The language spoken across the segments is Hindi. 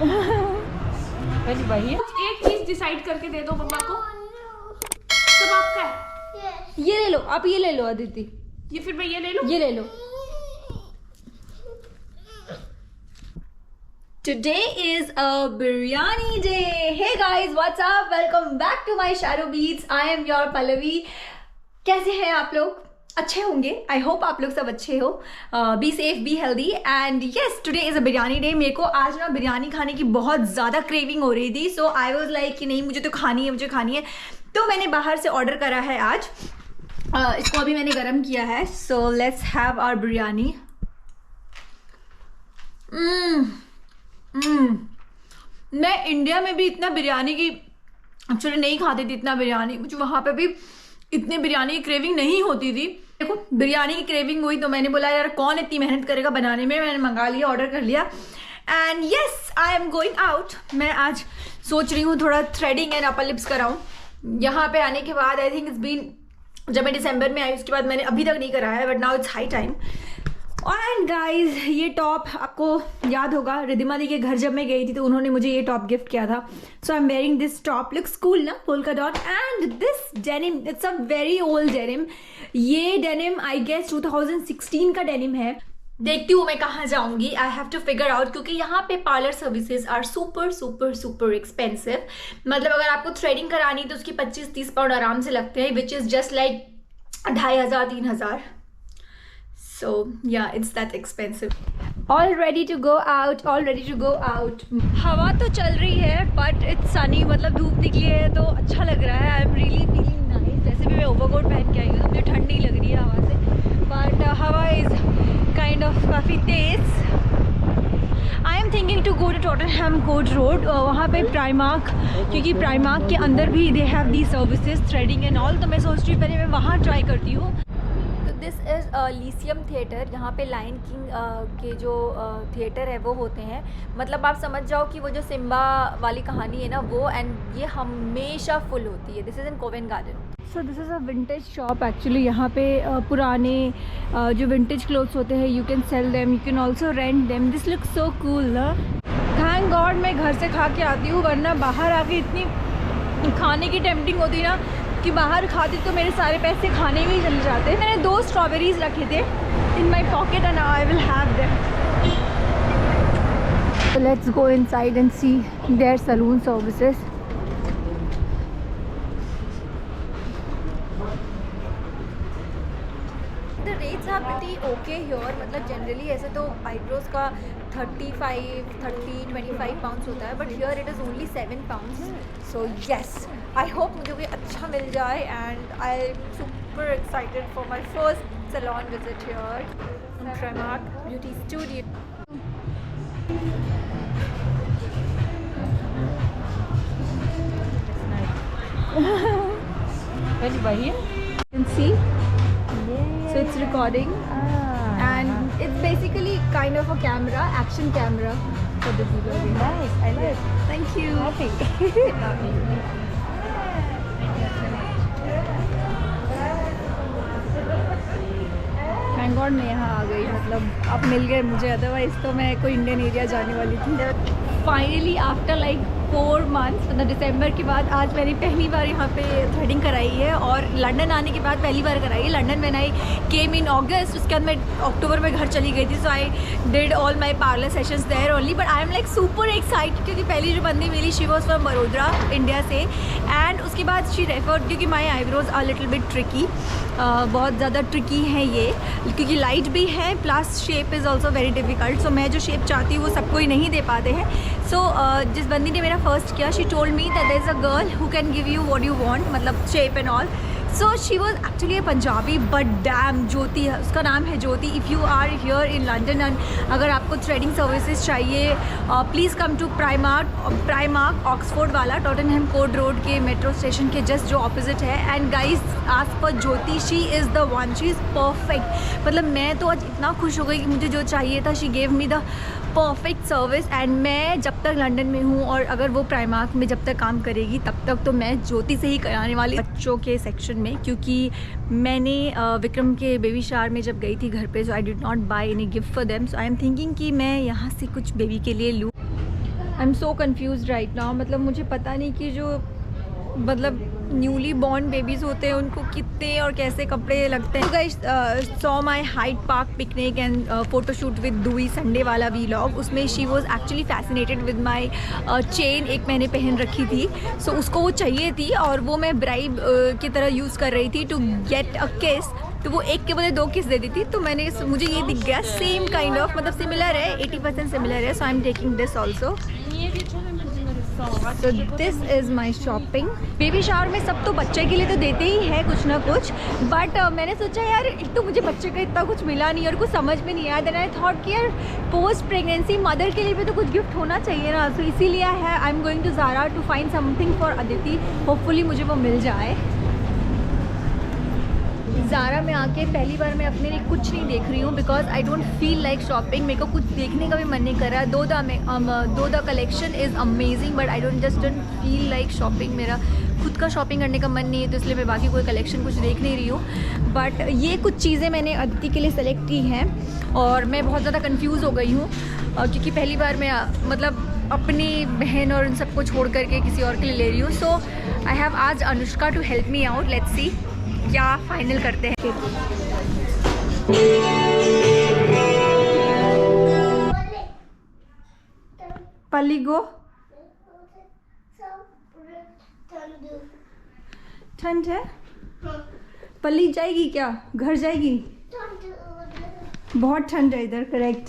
वही एक चीज डिसाइड करके दे दो मम्मा को, सब आपका है। ये ले लो, आप ये ले लो अदिति। ये फिर मैं ये ले लूं? ये ले लो। Today is a biryani day. Hey guys, what's up? Welcome back to my Shadow Beats. I am your Pallavi. कैसे हैं आप लोग? अच्छे होंगे। आई होप आप लोग सब अच्छे हो। Be safe, be healthy and yes, today is a biryani day. मेरे को आज ना बिरयानी खाने की बहुत ज़्यादा क्रेविंग हो रही थी, सो आई वॉज लाइक कि नहीं, मुझे तो खानी है, मुझे खानी है। तो मैंने बाहर से ऑर्डर करा है आज। इसको अभी मैंने गर्म किया है। So let's have our biryani. मैं इंडिया में भी इतना बिरयानी की एक्चुअली नहीं खाती थी, इतना बिरयानी मुझे वहाँ पे भी इतने बिरयानी की क्रेविंग नहीं होती थी। देखो बिरयानी की क्रेविंग हुई तो मैंने बोला यार कौन इतनी मेहनत करेगा बनाने में, मैंने मंगा लिया, ऑर्डर कर लिया and yes I am going out. मैं आज सोच रही हूँ थोड़ा थ्रेडिंग एंड अपर लिप्स कराऊँ। यहाँ पे आने के बाद आई थिंक इट्स बीन, जब मैं दिसंबर में आई उसके बाद मैंने अभी तक नहीं कराया है, but now it's high time. And guys ये टॉप आपको याद होगा, रिद्धिमा दी के घर जब मैं गई थी तो उन्होंने मुझे ये टॉप गिफ्ट किया था। So I am wearing this top, looks cool ना, polka dot. And this denim, it's a very old denim. ये डेनिम आई गेस 2016 का डेनिम है। देखती हूँ मैं कहाँ जाऊंगी, I have to figure out, क्योंकि यहाँ पे parlour services are super super super expensive. मतलब अगर आपको थ्रेडिंग करानी तो उसकी 25-30 पाउंड आराम से लगते हैं, which is just like 2500-3000। So yeah, it's that expensive. All ready to go out, all ready to go out. हवा तो चल रही है but it's sunny, मतलब धूप निकली है तो अच्छा लग रहा है। I'm really feeling nice. वैसे भी मैं ओवरकोट पहन के आई हूँ तो मुझे ठंड नहीं लग रही है हवा से, but हवा is kind of काफ़ी तेज़। I am thinking to go to Tottenham Court Road, वहाँ पे प्राइमार्क, क्योंकि प्राइमार्क के अंदर भी they have these services, threading and all, तो मैं सोच रही हूँ पहले मैं वहाँ ट्राई करती हूँ। This is Lyceum theatre. यहाँ पे लायन किंग के जो थिएटर है वो होते हैं, मतलब आप समझ जाओ कि वो जो सिम्बा वाली कहानी है ना वो, एंड ये हमेशा फुल होती है। This is in Covent Garden. So this is a vintage shop actually. यहाँ पे पुराने जो विंटेज क्लोथ्स होते हैं, you can sell them, you can also rent them. This looks so cool ना। थैंक गॉड मैं घर से खा के आती हूँ, वरना बाहर आके इतनी खाने की टेम्पटिंग होती ना कि बाहर खाती तो मेरे सारे पैसे खाने में ही चले जाते। मैंने 2 स्ट्रॉबेरीज रखे थे in my pocket and I will have them. So let's go inside and see their saloon services. The rates are pretty okay here, मतलब जनरली ऐसे तो आईब्रोज का 25 पाउंड्स होता है, but here it is only 7 pounds. So yes, I hope मुझे कोई अच्छा मिल जाए and I am super excited for my first salon visit here in Primark beauty studio. वही You can see, so it's recording and it's basically kind of a camera, action camera for the video. nice, I like. Thank you. Thank God मैं यहाँ आ गई, मतलब आप मिल गए मुझे, अदरवाइज तो मैं कोई इंडियन एरिया जाने वाली थी। फाइनली आफ्टर लाइक 4 मंथ्स, मतलब दिसंबर के बाद आज मैंने पहली बार यहाँ पे थ्रेडिंग कराई है, और लंदन आने के बाद पहली बार कराई है। लंदन में आई केम इन अगस्त, उसके बाद मैं अक्टूबर में घर चली गई थी। So I did all my parlour sessions there only, but I am like super excited, क्योंकि पहली जो बंदी मिली she was from Vadodara India से, एंड उसके बाद शी रेफर्ड, क्योंकि my eyebrows are little bit tricky, बहुत ज़्यादा ट्रिकी है ये, क्योंकि लाइट भी है plus shape is also very difficult. So मैं जो शेप चाहती हूँ वो सबको ही नहीं दे पाते हैं। सो जिस बंदी ने मेरा फर्स्ट किया, she told me that there is a girl who can give you what you want, मतलब shape and all. So she was actually a Punjabi, but damn Jyoti है उसका नाम है, Jyoti. If you are here in London and अगर आपको थ्रेडिंग सर्विसेज चाहिए, please come to Primark Oxford वाला, टॉटनहम कोर्ट रोड के मेट्रो स्टेशन के जस्ट जो ऑपोजिट है। And guys ask for Jyoti, she is the one, she is perfect. मतलब मैं तो आज इतना खुश हो गई कि मुझे जो चाहिए था, she gave me the perfect service. And मैं जब तक लंदन में हूँ और अगर वो प्राइमार्क में जब तक काम करेगी तब तक तो मैं ज्योति से ही कराने वाली बच्चों के सेक्शन में, क्योंकि मैंने विक्रम के बेबी शावर में जब गई थी घर पे, so I did not buy any gift for them. So I am thinking कि मैं यहाँ से कुछ बेबी के लिए लूँ। I am so confuse right now. मतलब मुझे पता नहीं कि जो मतलब न्यूली बॉर्न बेबीज़ होते हैं उनको कितने और कैसे कपड़े लगते हैं। Guys saw my Hyde Park picnic and photoshoot with दुई संडे वाला वीलॉग। उसमें she was actually fascinated with my chain, एक मैंने पहन रखी थी, सो उसको वो चाहिए थी और वो मैं ब्राइब की तरह यूज़ कर रही थी टू गेट अ किस। तो वो एक के बदले 2 किस दे दी थी, तो मैंने मुझे ये दिख गया सेम काइंड ऑफ, मतलब सिमिलर है, 80% सिमिलर है, so I am taking this also. So this is my shopping। Baby shower में सब तो बच्चे के लिए तो देते ही है कुछ ना कुछ, बट मैंने सोचा यार एक तो मुझे बच्चे का इतना कुछ मिला नहीं और कुछ समझ में नहीं आया। देन आई थॉट कि यार पोस्ट प्रेगनेंसी मदर के लिए भी तो कुछ गिफ्ट होना चाहिए ना, तो इसीलिए है I am going to Zara to find something for Aditi. Hopefully मुझे वो मिल जाए। ज़ारा में आके पहली बार मैं अपने लिए कुछ नहीं देख रही हूँ because I don't feel like shopping. मेरे को कुछ देखने का भी मन नहीं कर रहा है। दो the collection is amazing but I don't feel like shopping. मेरा खुद का शॉपिंग करने का मन नहीं है, तो इसलिए मैं बाकी कोई कलेक्शन कुछ देख नहीं रही हूँ। बट ये कुछ चीज़ें मैंने अदिति के लिए सेलेक्ट की हैं और मैं बहुत ज़्यादा कन्फ्यूज़ हो गई हूँ क्योंकि पहली बार मैं मतलब अपनी बहन और उन सबको छोड़ करके किसी और के लिए ले रही हूँ। सो आई हैव आज Anushka to help me out. Let's see क्या फाइनल करते हैं। पल्ली गो, ठंड है। पल्ली जाएगी क्या, घर जाएगी? बहुत ठंड है इधर, करेक्ट।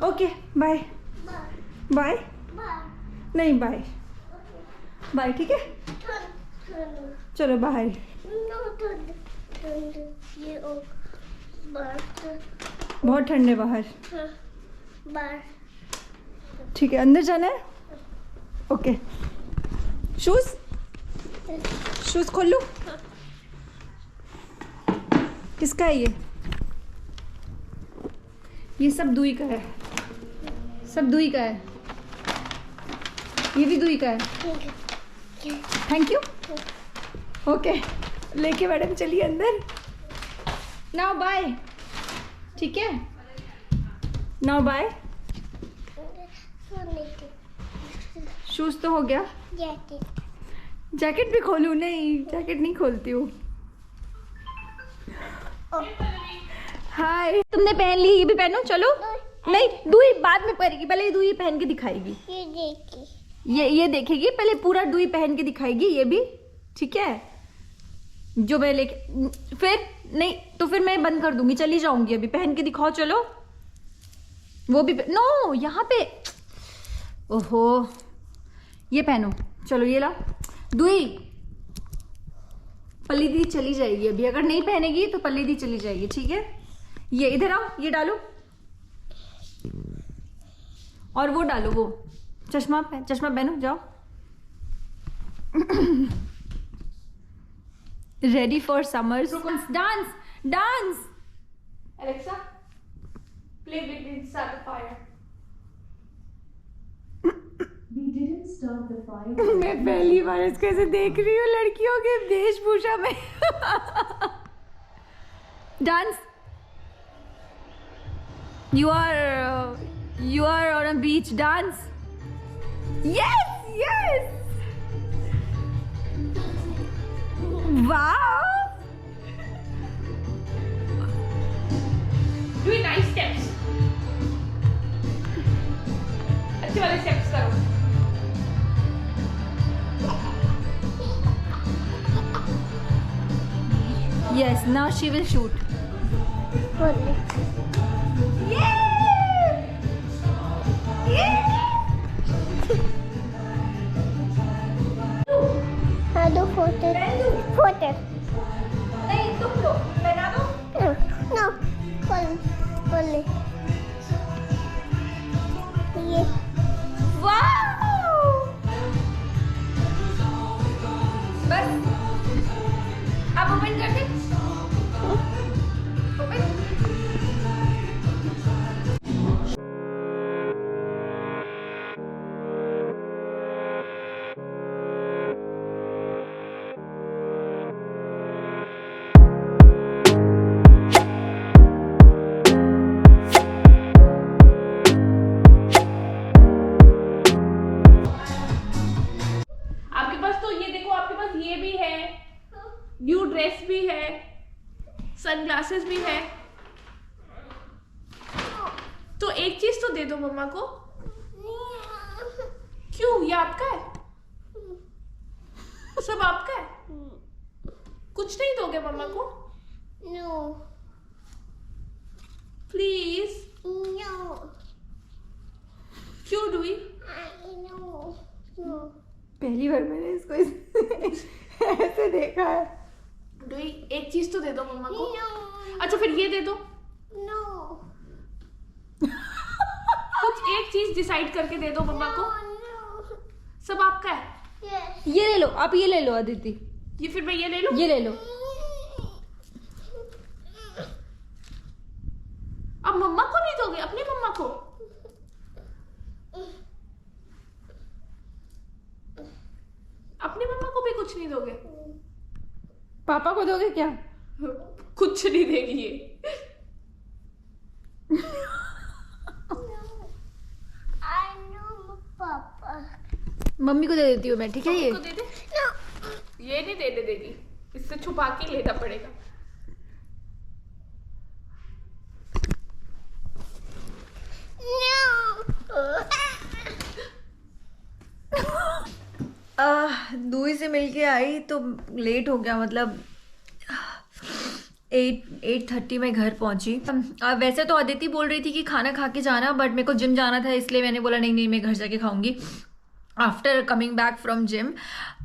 ओके बाय बाय, नहीं बाय बाय, ठीक है चलो बाहर। बहुत ठंड है बाहर, ठीक है अंदर जाना है। ओके शूज खोल लूँ? किसका है ये सब दुई का है, सब दुई का है, ये भी दुई का है। Thank you. ओके लेके मैडम चलिए अंदर। नाउ बाय, ठीक है नाउ बाय। शूज तो हो गया, जैकेट भी खोलूँ? नहीं जैकेट नहीं खोलती हूँ। हाय तुमने पहन ली, ये भी पहनो चलो। नहीं दूई बाद में पहनेगी, पहले दूई पहन के दिखाएगी। ये देखेगी पहले, पूरा दूई पहन के दिखाएगी ये भी, ठीक है? जो मैं लेके फिर नहीं तो फिर मैं बंद कर दूंगी, चली जाऊंगी। अभी पहन के दिखाओ चलो। वो भी नो यहाँ पे, ओहो ये पहनो चलो, ये ला दुई। पल्ली दी चली जाएगी अभी, अगर नहीं पहनेगी तो पल्ली दी चली जाएगी, ठीक है? ये इधर आओ, ये डालो और वो डालो, वो चश्मा पहनो जाओ। Ready for summers. Dance dance. Alexa play with start the fire. मैं पहली बार इसको ऐसे देख रही हूँ लड़कियों के वेशभूषा में। Dance. You are on a beach. Dance. Yes. Wow. Do nice steps. अच्छे वाले steps करो। Yes. Now she will shoot. Photo नहीं तुम लो, बना दो। नो खोल ये वाओ बस अब ओपन कर दे। ओपन सनग्लासेस भी है। तो एक चीज तो दे दो मम्मा को। क्यों, ये आपका है? सब आपका है? कुछ नहीं दोगे मम्मा को? No. प्लीज। No. क्यों डुई? No. No. पहली बार मैंने इसको ऐसे देखा है। डुई एक चीज तो दे दो मम्मा को। No. अच्छा फिर ये दे दो। No. कुछ एक चीज डिसाइड करके दे दो मम्मा को। No. सब आपका है? Yes. ये ले लो, आप ये ले लो अदिति, ये फिर मैं ये ले लूं? ये ले लो। अब मम्मा को नहीं दोगे? अपनी मम्मा को? अपनी मम्मा को भी कुछ नहीं दोगे? पापा को दोगे क्या? कुछ नहीं देगी ये। I know Papa. मम्मी को दे देती हूँ मैं, ठीक है? ये को दे दे। ये नहीं देने देगी, इससे छुपा के लेना पड़ेगा। दूई से मिलके आई तो लेट हो गया, मतलब 8:30 में घर पहुंची। वैसे तो अदिति बोल रही थी कि खाना खा के जाना, बट मेरे को जिम जाना था, इसलिए मैंने बोला नहीं नहीं मैं घर जाके खाऊंगी after coming back from gym.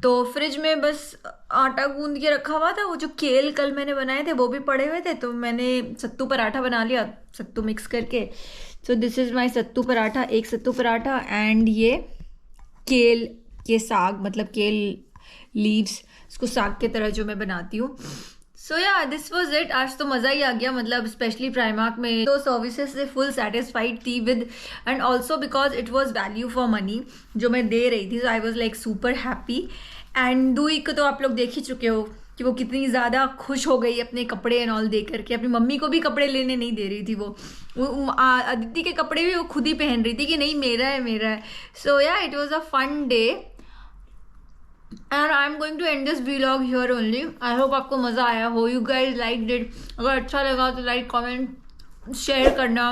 तो फ्रिज में बस आटा गूंद के रखा हुआ था, वो जो केल कल मैंने बनाए थे वो भी पड़े हुए थे, तो मैंने सत्तू पराठा बना लिया, सत्तू मिक्स करके। सो दिस इज़ माई सत्तू पराठा, एक सत्तू पराठा एंड ये केल के साग, मतलब केल लीव्स, इसको साग के तरह जो मैं बनाती हूँ। सो या दिस वॉज इट। आज तो मज़ा ही आ गया, मतलब स्पेशली प्राइमार्क में तो सर्विसेज से फुल सेटिस्फाइड थी with, and also because it was value for money जो मैं दे रही थी, so I was like super happy. And दूई को तो आप लोग देख ही चुके हो कि वो कितनी ज़्यादा खुश हो गई अपने कपड़े एंड ऑल दे करके। अपनी मम्मी को भी कपड़े लेने नहीं दे रही थी वो अदिति के कपड़े भी वो खुद ही पहन रही थी कि नहीं मेरा है मेरा है। So yeah it was a fun day and I am going to end this vlog here only. I hope आपको मज़ा आया हो, यू गाइज लाइक इट। अगर अच्छा लगा तो लाइक कमेंट शेयर करना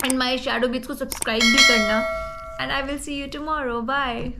एंड माई शैडो बीट्स को सब्सक्राइब भी करना, and I will see you tomorrow. Bye.